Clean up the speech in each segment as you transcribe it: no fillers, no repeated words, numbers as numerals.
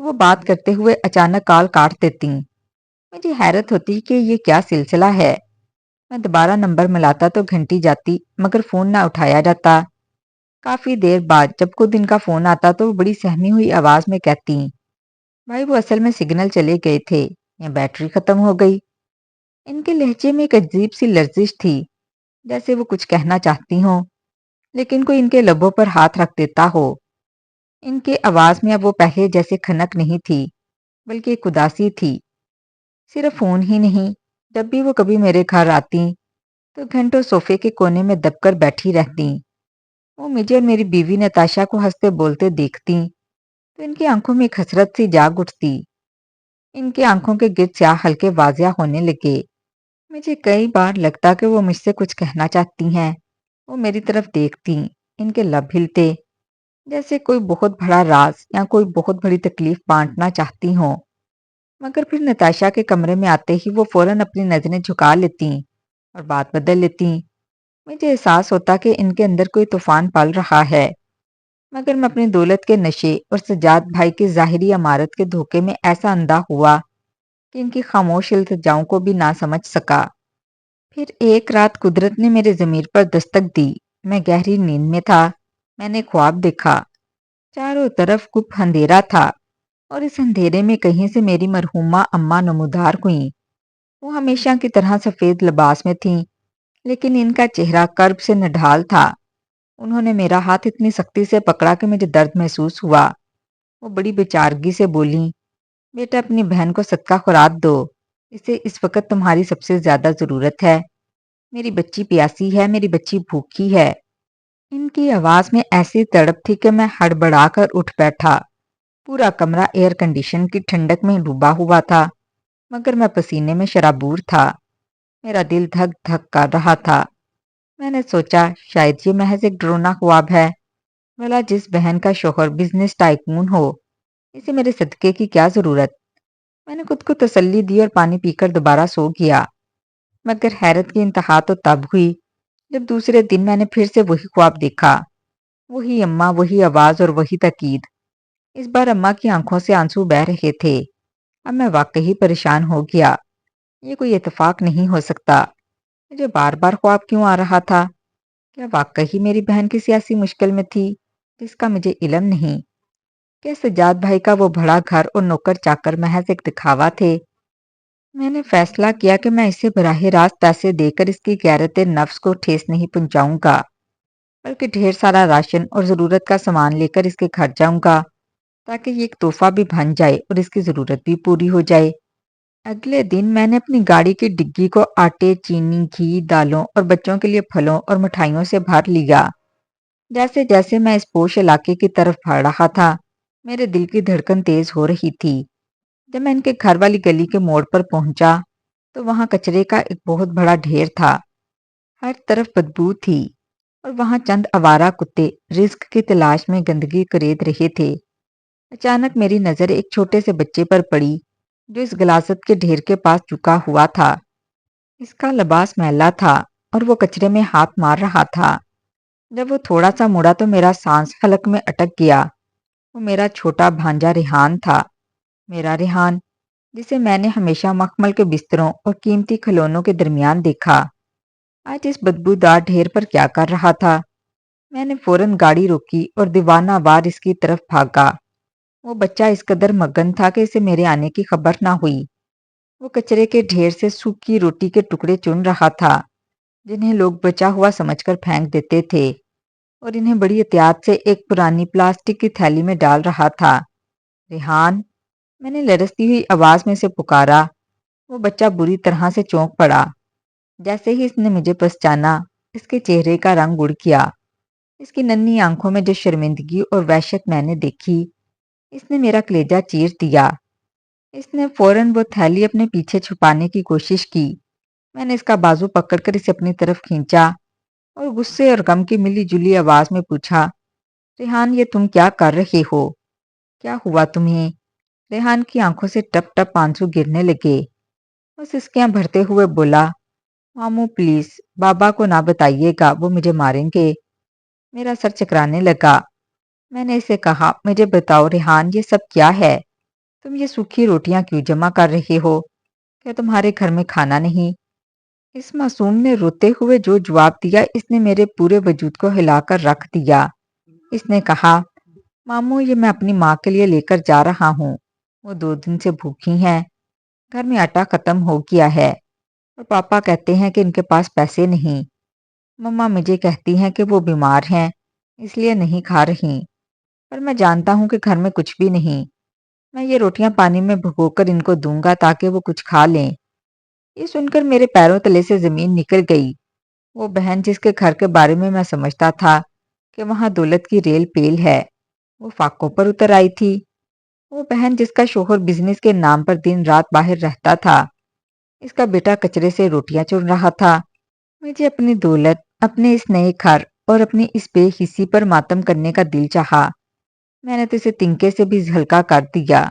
تو وہ بات کرتے ہوئے اچانک کال کاٹ دیتی۔ مجھے حیرت ہوتی کہ یہ کیا سلسلہ ہے۔ میں دوبارہ نمبر ملاتا تو گھنٹی جاتی مگر فون نہ اٹھایا جاتا۔ کافی دیر بعد جب خود ان کا فون آتا تو وہ بڑی سہمی ہوئی آواز میں کہتی، بھائی وہ اصل میں سگنل چلے گئے تھے یا بیٹری ختم ہو گئی۔ ان کے لہجے میں ایک عجیب سی لرزش تھی، جیسے وہ کچھ کہنا چاہتی ہوں لیکن کوئی ان کے لبوں پر ہاتھ رکھ دیتا ہو۔ ان کے آواز میں اب وہ پہلے جیسے کھنک نہیں تھی بلکہ ایک اداسی تھی۔ صرف فون ہی نہیں، جب بھی وہ کبھی میرے گھر آتی تو گھنٹوں صوفے کے کونے میں دب کر بیٹھی رہتی۔ وہ مجھے اور میری بیوی نتاشا کو ہنستے بولتے دیکھتی تو ان کی آنکھوں میں ایک حسرت سی جاگ اٹھتی۔ ان کی آنکھوں کے گرد سیاہ ہلکے واضح ہونے لگے۔ مجھے کئی بار لگتا کہ وہ مجھ سے کچھ کہنا چاہتی ہیں۔ وہ میری طرف دیکھتی، ان کے لب ہلتے جیسے کوئی بہت بڑا راز یا کوئی بہت بڑی تکلیف بانٹنا چاہتی ہوں، مگر پھر نتاشا کے کمرے میں آتے ہی وہ فوراً اپنی نظریں جھکا لیتی اور بات بدل لیتی۔ مجھے احساس ہوتا کہ ان کے اندر کوئی طوفان پل رہا ہے، مگر میں اپنی دولت کے نشے اور سجاد بھائی کی ظاہری عمارت کے دھوکے میں ایسا اندھا ہوا کہ ان کی خاموش التجاؤں کو بھی نہ سمجھ سکا۔ پھر ایک رات قدرت نے میرے ضمیر پر دستک دی۔ میں گہری نیند میں تھا۔ میں نے خواب دیکھا۔ چاروں طرف گپ اندھیرا تھا اور اس اندھیرے میں کہیں سے میری مرحومہ اماں نمودار ہوئیں۔ وہ ہمیشہ کی طرح سفید لباس میں تھیں، لیکن ان کا چہرہ کرب سے نڈھال تھا۔ انہوں نے میرا ہاتھ اتنی سختی سے پکڑا کہ مجھے درد محسوس ہوا۔ وہ بڑی بےچارگی سے بولیں، بیٹا اپنی بہن کو صدقہ خورات دو، اسے اس وقت تمہاری سب سے زیادہ ضرورت ہے۔ میری بچی پیاسی ہے، میری بچی بھوکی ہے۔ ان کی آواز میں ایسی تڑپ تھی کہ میں ہڑبڑا کر اٹھ بیٹھا۔ پورا کمرہ ایئر کنڈیشن کی ٹھنڈک میں ڈوبا ہوا تھا، مگر میں پسینے میں شرابور تھا۔ میرا دل دھک دھک کر رہا تھا۔ میں نے سوچا شاید یہ محض ایک ڈرونا خواب ہے۔ بھلا جس بہن کا شوہر بزنس ٹائکون ہو، اسے میرے صدقے کی کیا ضرورت؟ میں نے خود کو تسلی دی اور پانی پی کر دوبارہ سو گیا۔ مگر حیرت کی انتہا تو تب ہوئی جب دوسرے دن میں نے پھر سے وہی خواب دیکھا۔ وہی اماں، وہی آواز اور وہی تاکید۔ اس بار اماں کی آنکھوں سے آنسو بہہ رہے تھے۔ اب میں واقعی پریشان ہو گیا۔ یہ کوئی اتفاق نہیں ہو سکتا۔ مجھے بار بار خواب کیوں آ رہا تھا؟ کیا واقعی میری بہن کی سیاسی مشکل میں تھی جس کا مجھے علم نہیں؟ کیا سجاد بھائی کا وہ بڑا گھر اور نوکر چاکر محض ایک دکھاوا تھے؟ میں نے فیصلہ کیا کہ میں اسے براہ راست پیسے دے کر اس کی غیرت نفس کو ٹھیس نہیں پہنچاؤں گا، بلکہ ڈھیر سارا راشن اور ضرورت کا سامان لے کر اس کے گھر جاؤں گا تاکہ یہ ایک تحفہ بھی بن جائے اور اس کی ضرورت بھی پوری ہو جائے۔ اگلے دن میں نے اپنی گاڑی کی ڈگی کو آٹے، چینی، گھی، دالوں اور بچوں کے لیے پھلوں اور مٹھائیوں سے بھر لیا۔ جیسے جیسے میں اس پوش علاقے کی طرف بڑھ رہا تھا، میرے دل کی دھڑکن تیز ہو رہی تھی۔ جب میں ان کے گھر والی گلی کے موڑ پر پہنچا تو وہاں کچرے کا ایک بہت بڑا ڈھیر تھا۔ ہر طرف بدبو تھی اور وہاں چند آوارہ کتے رزق کی تلاش میں گندگی کرید رہے تھے۔ اچانک میری نظر ایک چھوٹے سے بچے پر پڑی جو اس غلاظت کے ڈھیر کے پاس جھکا ہوا تھا۔ اس کا لباس میلا تھا اور وہ کچرے میں ہاتھ مار رہا تھا۔ جب وہ تھوڑا سا مڑا تو میرا سانس حلق میں اٹک گیا۔ وہ میرا چھوٹا بھانجا ریحان تھا۔ میرا ریحان، جسے میں نے ہمیشہ مخمل کے بستروں اور قیمتی کھلونوں کے درمیان دیکھا، آج اس بدبودار ڈھیر پر کیا کر رہا تھا؟ میں نے فوراً گاڑی روکی اور دیوانہ وار اس کی طرف بھاگا۔ وہ بچہ اس قدر مگن تھا کہ اسے میرے آنے کی خبر نہ ہوئی۔ وہ کچرے کے ڈھیر سے سوکھی روٹی کے ٹکڑے چن رہا تھا جنہیں لوگ بچا ہوا سمجھ کر پھینک دیتے تھے، اور انہیں بڑی احتیاط سے ایک پرانی پلاسٹک کی تھیلی میں ڈال رہا تھا۔ ریحان، میں نے لرزتی ہوئی آواز میں سے پکارا۔ وہ بچہ بری طرح سے چونک پڑا۔ جیسے ہی اس نے مجھے پہچانا، اس کے چہرے کا رنگ اڑ گیا۔ اس کی ننھی آنکھوں میں جو شرمندگی اور وحشت میں نے دیکھی، اس نے میرا کلیجہ چیر دیا۔ اس نے فوراً وہ تھیلی اپنے پیچھے چھپانے کی کوشش کی۔ میں نے اس کا بازو پکڑ کر اسے اپنی طرف کھینچا اور غصے اور غم کی ملی جلی آواز میں پوچھا، ریحان یہ تم کیا کر رہے ہو؟ کیا ہوا تمہیں؟ ریحان کی آنکھوں سے ٹپ ٹپ آنسو گرنے لگے۔ وہ سسکیاں بھرتے ہوئے بولا، ماموں پلیز بابا کو نہ بتائیے گا، وہ مجھے ماریں گے۔ میرا سر چکرانے لگا۔ میں نے اسے کہا، مجھے بتاؤ ریحان یہ سب کیا ہے؟ تم یہ سوکھی روٹیاں کیوں جمع کر رہے ہو؟ کیا تمہارے گھر میں کھانا نہیں؟ اس معصوم نے روتے ہوئے جو جواب دیا اس نے میرے پورے وجود کو ہلا کر رکھ دیا۔ اس نے کہا، ماموں یہ میں اپنی ماں کے لیے لے کر جا رہا ہوں، وہ 2 دن سے بھوکی ہیں، گھر میں آٹا ختم ہو گیا ہے اور پاپا کہتے ہیں کہ ان کے پاس پیسے نہیں۔ مما مجھے کہتی ہیں کہ وہ بیمار ہیں اس لیے نہیں کھا رہی، پر میں جانتا ہوں کہ گھر میں کچھ بھی نہیں۔ میں یہ روٹیاں پانی میں بھگو کر ان کو دوں گا تاکہ وہ کچھ کھا لیں۔ یہ سن کر میرے پیروں تلے سے زمین نکل گئی۔ وہ بہن جس کے گھر کے بارے میں سمجھتا تھا کہ وہاں دولت کی ریل پیل ہے، وہ فاقوں پر اتر آئی تھی۔ وہ بہن جس کا شوہر بزنس کے نام پر دن رات باہر رہتا تھا، اس کا بیٹا کچرے سے روٹیاں چن رہا تھا۔ مجھے اپنی دولت، اپنے اس نئے گھر اور اپنی اس بے حسی پر ماتم کرنے کا دل چاہا۔ میں نے تو اسے تنکے سے بھی ہلکا کر دیا۔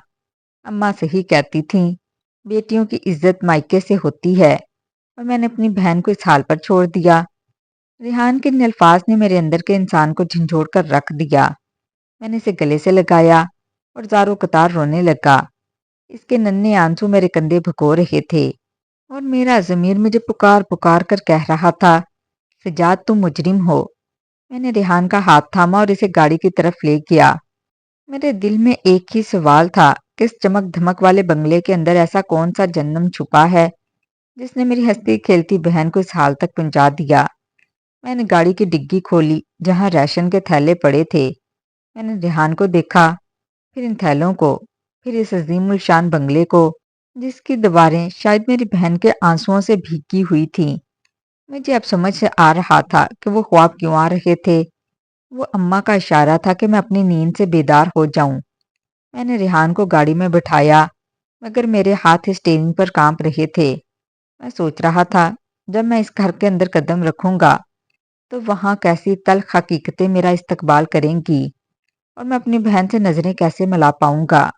اماں صحیح کہتی تھیں، بیٹیوں کی عزت مائکے سے ہوتی ہے، اور میں نے اپنی بہن کو اس حال پر چھوڑ دیا۔ ریحان کے ان الفاظ نے میرے اندر کے انسان کو جھنجھوڑ کر رکھ دیا۔ میں نے اسے گلے سے لگایا اور زاروں قطار رونے لگا۔ اس کے ننھے آنسو میرے کندھے بھگو رہے تھے اور میرا ضمیر مجھے پکار پکار کر کہہ رہا تھا، سجاد تم مجرم ہو۔ میں نے ریحان کا ہاتھ تھاما اور اسے گاڑی کی طرف لے گیا۔ میرے دل میں ایک ہی سوال تھا کہ اس چمک دھمک والے بنگلے کے اندر ایسا کون سا جنم چھپا ہے جس نے میری ہنستی کھیلتی بہن کو اس حال تک پہنچا دیا۔ میں نے گاڑی کی ڈگی کھولی جہاں ریشن کے تھیلے پڑے تھے۔ میں نے ریحان کو دیکھا، پھر ان تھیلوں کو، پھر اس عظیم الشان بنگلے کو جس کی دیواریں شاید میری بہن کے آنسوؤں سے بھیگی ہوئی تھیں۔ مجھے اب سمجھ سے آ رہا تھا کہ وہ خواب کیوں آ رہے تھے۔ وہ اماں کا اشارہ تھا کہ میں اپنی نیند سے بیدار ہو جاؤں۔ میں نے ریحان کو گاڑی میں بٹھایا مگر میرے ہاتھ اسٹیئرنگ پر کانپ رہے تھے۔ میں سوچ رہا تھا جب میں اس گھر کے اندر قدم رکھوں گا تو وہاں کیسی تلخ حقیقتیں میرا استقبال کریں گی اور میں اپنی بہن سے نظریں کیسے ملا پاؤں گا۔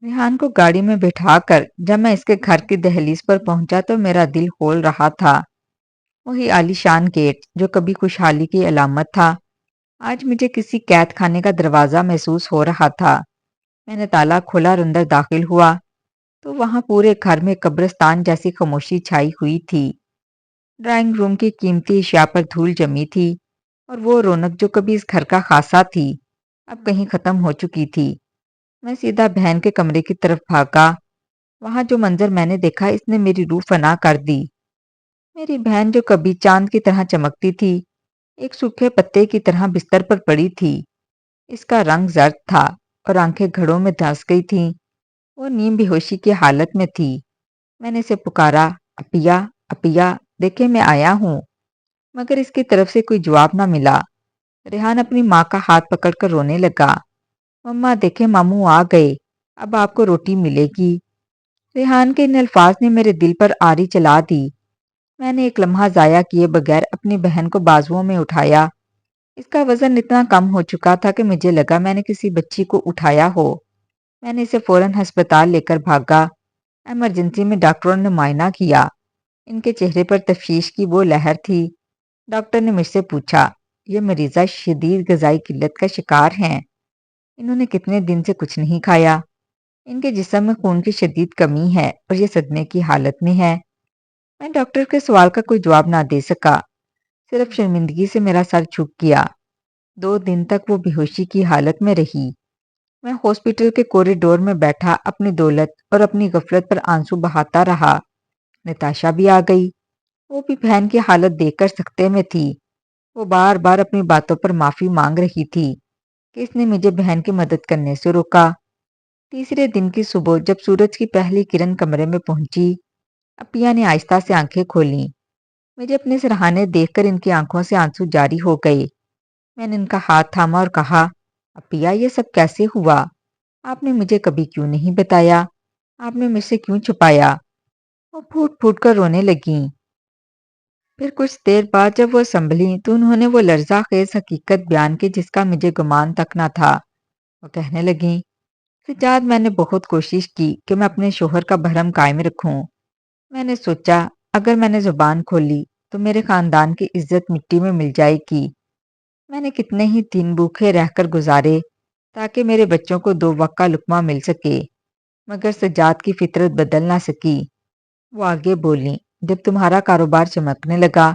ریحان کو گاڑی میں بٹھا کر جب میں اس کے گھر کی دہلیز پر پہنچا تو میرا دل ہول رہا تھا۔ وہی عالی شان گیٹ جو کبھی خوشحالی کی علامت تھا، آج مجھے کسی قید خانے کا دروازہ محسوس ہو رہا تھا۔ میں نے تالا کھولا اور اندر داخل ہوا تو وہاں پورے گھر میں قبرستان جیسی خاموشی چھائی ہوئی تھی۔ ڈرائنگ روم کی قیمتی اشیاء پر دھول جمی تھی اور وہ رونق جو کبھی اس گھر کا خاصہ تھی اب کہیں ختم ہو چکی تھی۔ میں سیدھا بہن کے کمرے کی طرف بھاگا۔ وہاں جو منظر میں نے دیکھا اس نے میری روح فنا کر دی۔ میری بہن جو کبھی چاند کی طرح چمکتی تھی ایک سوکھے پتے کی طرح بستر پر پڑی تھی۔ اس کا رنگ زرد تھا اور آنکھیں گھڑوں میں دھنس گئی تھیں۔ وہ نیم بے ہوشی کی حالت میں تھی۔ میں نے اسے پکارا، اپیا اپیا دیکھے میں آیا ہوں، مگر اس کی طرف سے کوئی جواب نہ ملا۔ ریحان اپنی ماں کا ہاتھ پکڑ کر رونے لگا، مما دیکھیں ماموں آ گئے، اب آپ کو روٹی ملے گی۔ ریحان کے ان الفاظ نے میرے دل پر آری چلا دی۔ میں نے ایک لمحہ ضائع کیے بغیر اپنی بہن کو بازوؤں میں اٹھایا۔ اس کا وزن اتنا کم ہو چکا تھا کہ مجھے لگا میں نے کسی بچی کو اٹھایا ہو۔ میں نے اسے فوراً ہسپتال لے کر بھاگا۔ ایمرجنسی میں ڈاکٹروں نے معائنہ کیا۔ ان کے چہرے پر تشویش کی وہ لہر تھی۔ ڈاکٹر نے مجھ سے پوچھا، یہ مریضہ شدید غذائی قلت کا شکار ہیں، انہوں نے کتنے دن سے کچھ نہیں کھایا، ان کے جسم میں خون کی شدید کمی ہے اور یہ صدمے کی حالت میں ہے۔ میں ڈاکٹر کے سوال کا کوئی جواب نہ دے سکا، صرف شرمندگی سے میرا سر جھک گیا۔ 2 دن تک وہ بے ہوشی کی حالت میں رہی۔ میں ہاسپٹل کے کوریڈور میں بیٹھا اپنی دولت اور اپنی غفلت پر آنسو بہاتا رہا۔ نتاشا بھی آ گئی۔ وہ بھی بہن کی حالت دیکھ کر سکتے میں تھی۔ وہ بار بار اپنی باتوں پر معافی مانگ رہی تھی کہ اس نے مجھے بہن کی مدد کرنے سے روکا۔ تیسرے دن کی صبح جب سورج کی پہلی کرن کمرے میں پہنچی، اپیا نے آہستہ سے آنکھیں کھولیں۔ مجھے اپنے سرہانے دیکھ کر ان کی آنکھوں سے آنسو جاری ہو گئے۔ میں نے ان کا ہاتھ تھاما اور کہا، اپیا یہ سب کیسے ہوا؟ آپ نے مجھے کبھی کیوں نہیں بتایا؟ آپ نے مجھ سے کیوں چھپایا؟ وہ پھوٹ پھوٹ کر رونے لگیں۔ پھر کچھ دیر بعد جب وہ سنبھلیں تو انہوں نے وہ لرزہ خیز حقیقت بیان کی جس کا مجھے گمان تک نہ تھا۔ وہ کہنے لگیں، سجاد میں نے بہت کوشش کی کہ میں اپنے شوہر کا بھرم قائم رکھوں۔ میں نے سوچا اگر میں نے زبان کھولی تو میرے خاندان کی عزت مٹی میں مل جائے گی۔ میں نے کتنے ہی دن بھوکے رہ کر گزارے تاکہ میرے بچوں کو 2 وقت کا لقمہ مل سکے۔ مگر سجاد کی فطرت بدل نہ سکی۔ وہ آگے بولی، جب تمہارا کاروبار چمکنے لگا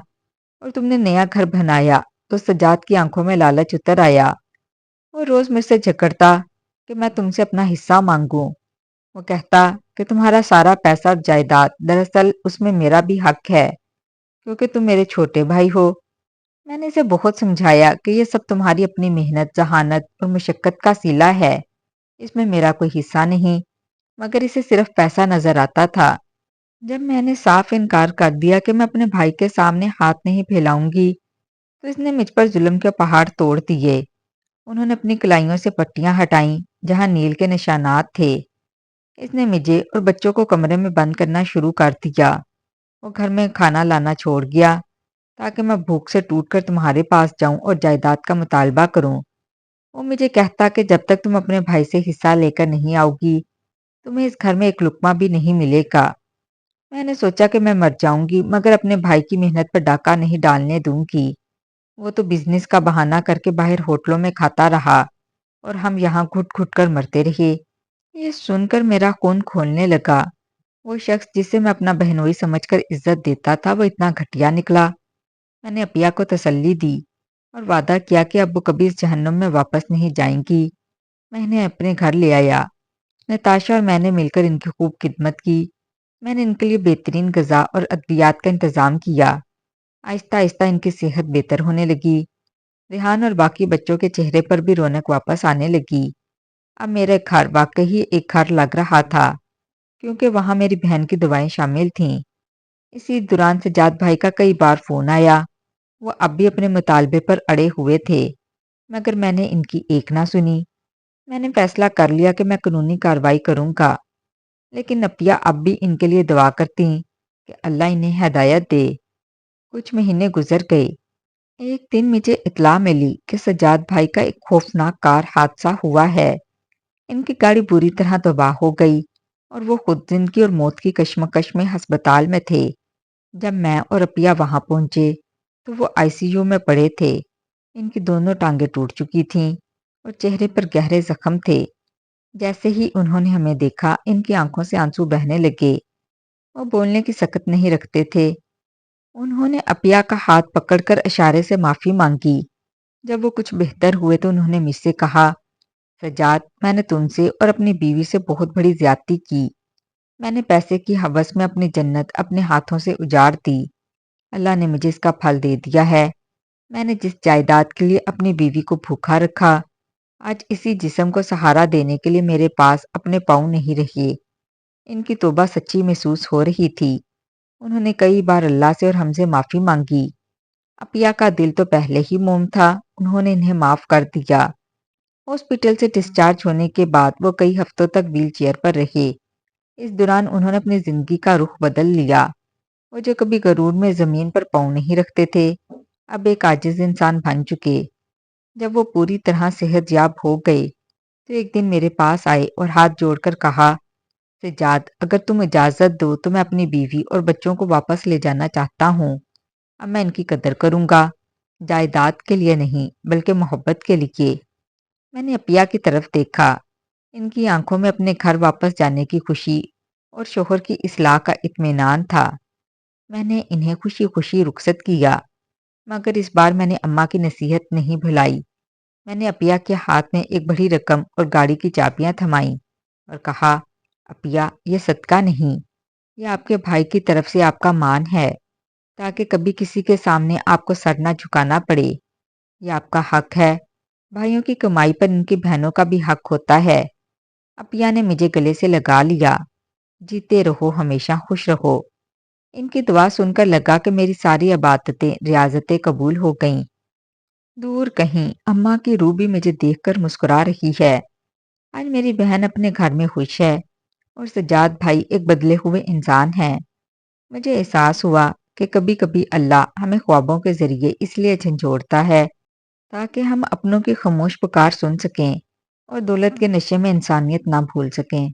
اور تم نے نیا گھر بنایا تو سجاد کی آنکھوں میں لالچ اتر آیا۔ وہ روز مجھ سے جھگڑتا کہ میں تم سے اپنا حصہ مانگوں۔ وہ کہتا کہ تمہارا سارا پیسہ اور جائیداد، دراصل اس میں میرا بھی حق ہے کیونکہ تم میرے چھوٹے بھائی ہو۔ میں نے اسے بہت سمجھایا کہ یہ سب تمہاری اپنی محنت، ذہانت اور مشقت کا صلہ ہے، اس میں میرا کوئی حصہ نہیں، مگر اسے صرف پیسہ نظر آتا تھا۔ جب میں نے صاف انکار کر دیا کہ میں اپنے بھائی کے سامنے ہاتھ نہیں پھیلاؤں گی تو اس نے مجھ پر ظلم کے پہاڑ توڑ دیے۔ انہوں نے اپنی کلائیوں سے پٹیاں ہٹائیں جہاں نیل کے نشانات تھے۔ اس نے مجھے اور بچوں کو کمرے میں بند کرنا شروع کر دیا۔ وہ گھر میں کھانا لانا چھوڑ گیا تاکہ میں بھوک سے ٹوٹ کر تمہارے پاس جاؤں اور جائیداد کا مطالبہ کروں۔ وہ مجھے کہتا کہ جب تک تم اپنے بھائی سے حصہ لے کر نہیں آؤ گی تمہیں اس گھر میں ایک لقمہ بھی نہیں ملے گا۔ میں نے سوچا کہ میں مر جاؤں گی مگر اپنے بھائی کی محنت پر ڈاکہ نہیں ڈالنے دوں گی۔ وہ تو بزنس کا بہانہ کر کے باہر ہوٹلوں میں کھاتا رہا اور ہم یہاں گھٹ گھٹ کر مرتے رہے۔ یہ سن کر میرا خون کھولنے لگا۔ وہ شخص جسے میں اپنا بہنوئی سمجھ کر عزت دیتا تھا وہ اتنا گھٹیا نکلا۔ میں نے عپیہ کو تسلی دی اور وعدہ کیا کہ اب وہ کبھی اس جہنم میں واپس نہیں جائیں گی۔ میں انہیں اپنے گھر لے آیا۔ نتاشا اور میں نے مل کر ان کی خوب خدمت کی۔ میں نے ان کے لیے بہترین غذا اور ادویات کا انتظام کیا۔ آہستہ آہستہ ان کی صحت بہتر ہونے لگی۔ ریحان اور باقی بچوں کے چہرے پر بھی رونق واپس آنے لگی۔ اب میرا گھر واقعی ایک گھر لگ رہا تھا کیونکہ وہاں میری بہن کی دعائیں شامل تھیں۔ اسی دوران سجاد بھائی کا کئی بار فون آیا۔ وہ اب بھی اپنے مطالبے پر اڑے ہوئے تھے مگر میں نے ان کی ایک نہ سنی۔ میں نے فیصلہ کر لیا کہ میں قانونی کارروائی کروں گا، لیکن عپیہ اب بھی ان کے لیے دعا کرتی کہ اللہ انہیں ہدایت دے۔ کچھ مہینے گزر گئے۔ ایک دن مجھے اطلاع ملی کہ سجاد بھائی کا ایک خوفناک کار حادثہ ہوا ہے۔ ان کی گاڑی بری طرح تباہ ہو گئی اور وہ خود زندگی اور موت کی کشمکش میں ہسپتال میں تھے۔ جب میں اور عپیہ وہاں پہنچے تو وہ ICU میں پڑے تھے۔ ان کی دونوں ٹانگیں ٹوٹ چکی تھیں اور چہرے پر گہرے زخم تھے۔ جیسے ہی انہوں نے ہمیں دیکھا ان کی آنکھوں سے آنسو بہنے لگے۔ وہ بولنے کی سکت نہیں رکھتے تھے۔ انہوں نے عپیہ کا ہاتھ پکڑ کر اشارے سے معافی مانگی۔ جب وہ کچھ بہتر ہوئے تو انہوں نے مجھ سے کہا، سجاد، میں نے تم سے اور اپنی بیوی سے بہت بڑی زیادتی کی۔ میں نے پیسے کی ہوس میں اپنی جنت اپنے ہاتھوں سے اجاڑ دی۔ اللہ نے مجھے اس کا پھل دے دیا ہے۔ میں نے جس جائیداد کے لیے اپنی بیوی کو بھوکا رکھا، آج اسی جسم کو سہارا دینے کے لیے میرے پاس اپنے پاؤں نہیں رہے۔ ان کی توبہ سچی محسوس ہو رہی تھی۔ انہوں نے کئی بار اللہ سے اور ہم سے معافی مانگی۔ عپیہ کا دل تو پہلے ہی موم تھا، انہوں نے انہیں معاف کر دیا۔ ہاسپٹل سے ڈسچارج ہونے کے بعد وہ کئی ہفتوں تک ویل چیئر پر رہے۔ اس دوران انہوں نے اپنی زندگی کا رخ بدل لیا۔ وہ جو کبھی غرور میں زمین پر پاؤں نہیں رکھتے تھے، اب ایک عاجز انسان بن چکے۔ جب وہ پوری طرح صحت یاب ہو گئے تو ایک دن میرے پاس آئے اور ہاتھ جوڑ کر کہا، سجاد، اگر تم اجازت دو تو میں اپنی بیوی اور بچوں کو واپس لے جانا چاہتا ہوں۔ اب میں ان کی قدر کروں گا، جائیداد کے لیے نہیں بلکہ محبت کے لیے۔ میں نے عپیہ کی طرف دیکھا۔ ان کی آنکھوں میں اپنے گھر واپس جانے کی خوشی اور شوہر کی اصلاح کا اطمینان تھا۔ میں نے انہیں خوشی خوشی رخصت کیا، مگر اس بار میں نے اماں کی نصیحت نہیں بھلائی۔ میں نے عپیہ کے ہاتھ میں ایک بڑی رقم اور گاڑی کی چابیاں تھمائیں اور کہا، عپیہ، یہ صدقہ نہیں، یہ آپ کے بھائی کی طرف سے آپ کا مان ہے تاکہ کبھی کسی کے سامنے آپ کو سر نہ جھکانا پڑے۔ یہ آپ کا حق ہے۔ بھائیوں کی کمائی پر ان کی بہنوں کا بھی حق ہوتا ہے۔ عپیہ نے مجھے گلے سے لگا لیا۔ جیتے رہو، ہمیشہ خوش رہو۔ ان کی دعا سن کر لگا کہ میری ساری عبادتیں، ریاضتیں قبول ہو گئیں۔ دور کہیں اماں کی روح بھی مجھے دیکھ کر مسکرا رہی ہے۔ آج میری بہن اپنے گھر میں خوش ہے اور سجاد بھائی ایک بدلے ہوئے انسان ہیں۔ مجھے احساس ہوا کہ کبھی کبھی اللہ ہمیں خوابوں کے ذریعے اس لیے جھنجھوڑتا ہے تاکہ ہم اپنوں کی خاموش پکار سن سکیں اور دولت کے نشے میں انسانیت نہ بھول سکیں۔